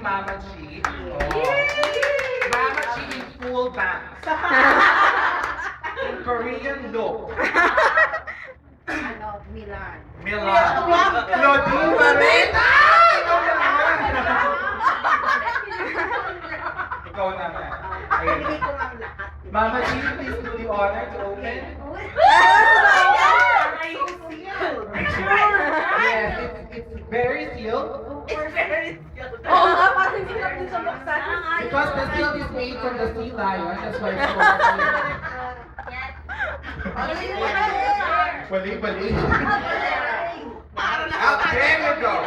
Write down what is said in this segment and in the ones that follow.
Mama Chi. Oh. Mama Chi in full bangs. In Korean look. Ano, Milan. Milan. Claudine Barreta! Ikaw naman. Ikaw naman. Ayun. Pinili ko lang lahat. Mama Chi, please do the honor to open. Yes, it's very sealed. Oo nga, parang hirap din sa buksan. Because the seal is made from the sea lion, that's why it's called sealed. Bali. There you go.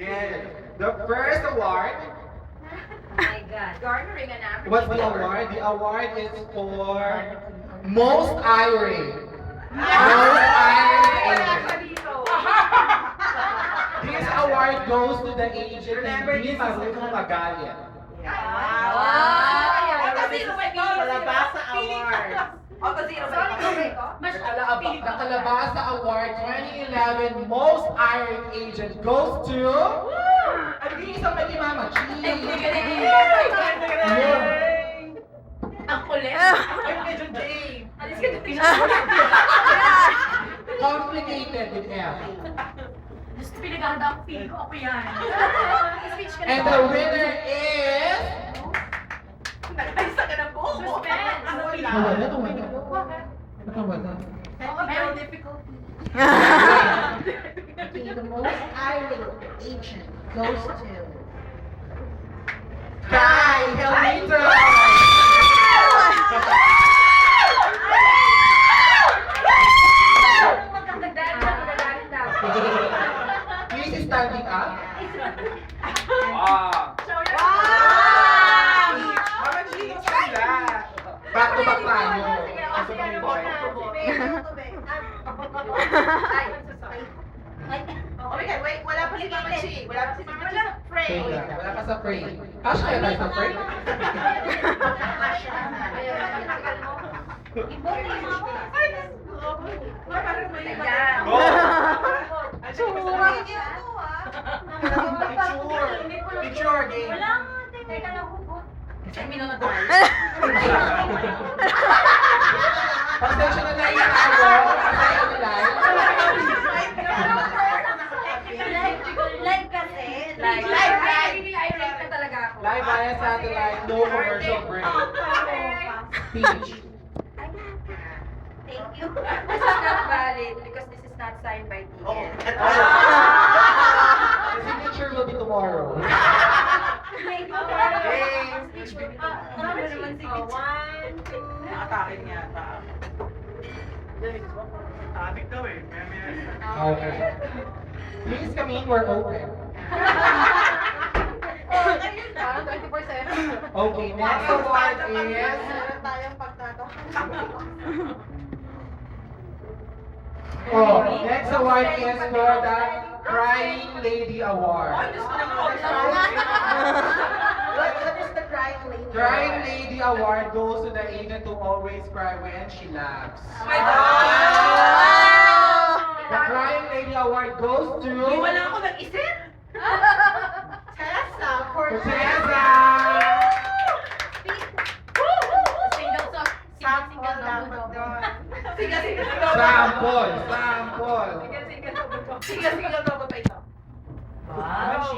Yes. The first award. Oh my God. Garnering an average. What's the award? The award is for most irate. Most irate agent. This award goes to the agent na hindi marunong magalit. Kalabasa Award. The Award 2011 Most Irate Agent goes to... Ang isang may Mama Chi. Ang kulit. Alis ka na. Complicated with F. Gusto pinaganda ang feel ko. Ako yan. And the winner is... Nag-ayos ka na po. Suspense. Nawala. Very difficult. Okay, the most irate agent goes to Kai Helmito! Please is standing up. Wow! Back to back tayo. Wait, wala pa si Mama Chi. Wala pa si Mama Chi sa frame. Wala pa sa frame. Cash kaya tayo sa frame? Go! Picture game. Wala nga, teka lang hugot. Ay, Pasensya na lang yung ako. Pasensya na lang. Live kasi. Live irate na talaga ako. Live via satellite, no commercial break. Speech. Thank you. This is not valid because this is not signed by DL. The signature will be tomorrow. Thank you. Hey. Marami naman signature. 1, 2. Atake niya ata. Atake daw eh. Okay. Please come in, we're open. Ayun na, 24/7. Okay, next award is... tayong pagtatanong. Oh, next award is for the Crying Lady Award. What is the crying lady? Crying Lady Award goes to the agent who always cry when she laughs. Oh my God! The Crying Lady Award goes to... Wala ako nag-isip. Tessa for Tessa! Single song. sample dapat doon. Single. Sample! Single double pa ito. Wow.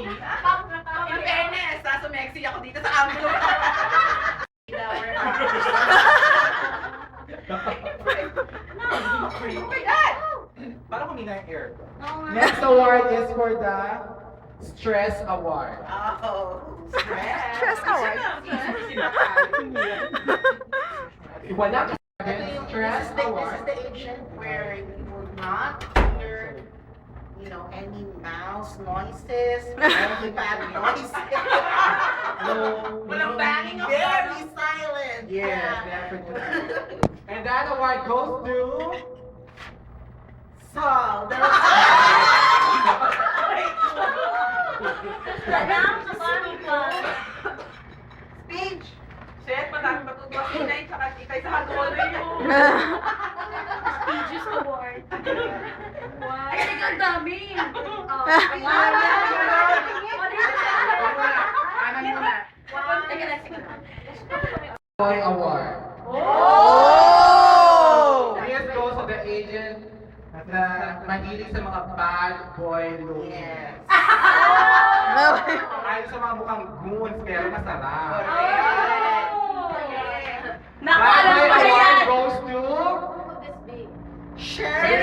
In fairness, sumexy ako dito sa angulo. Oh my God! Parang kumina yung air. Next award is for the Stress Award. Oh, Stress award. Wala ka This Stress is the Award. agent where you will not hear, any mouse noises, any bad noises. Walang banging of Very doors. silent. Yes, Yeah. definitely. And that award goes to... Saul. Speech. Shit, madami matutuwa si Inay tsaka Titay sa hagulay yun. Prestigious award. Wow. Ay, ang dami. Oh, Boy Award. Oh! This goes to the agent na mahilig sa mga bad boy look. Yes. Ayaw sa mga mukhang goons pero masarap. Correct. Bad boy Nakaalam ko na award yan! goes to Shirley.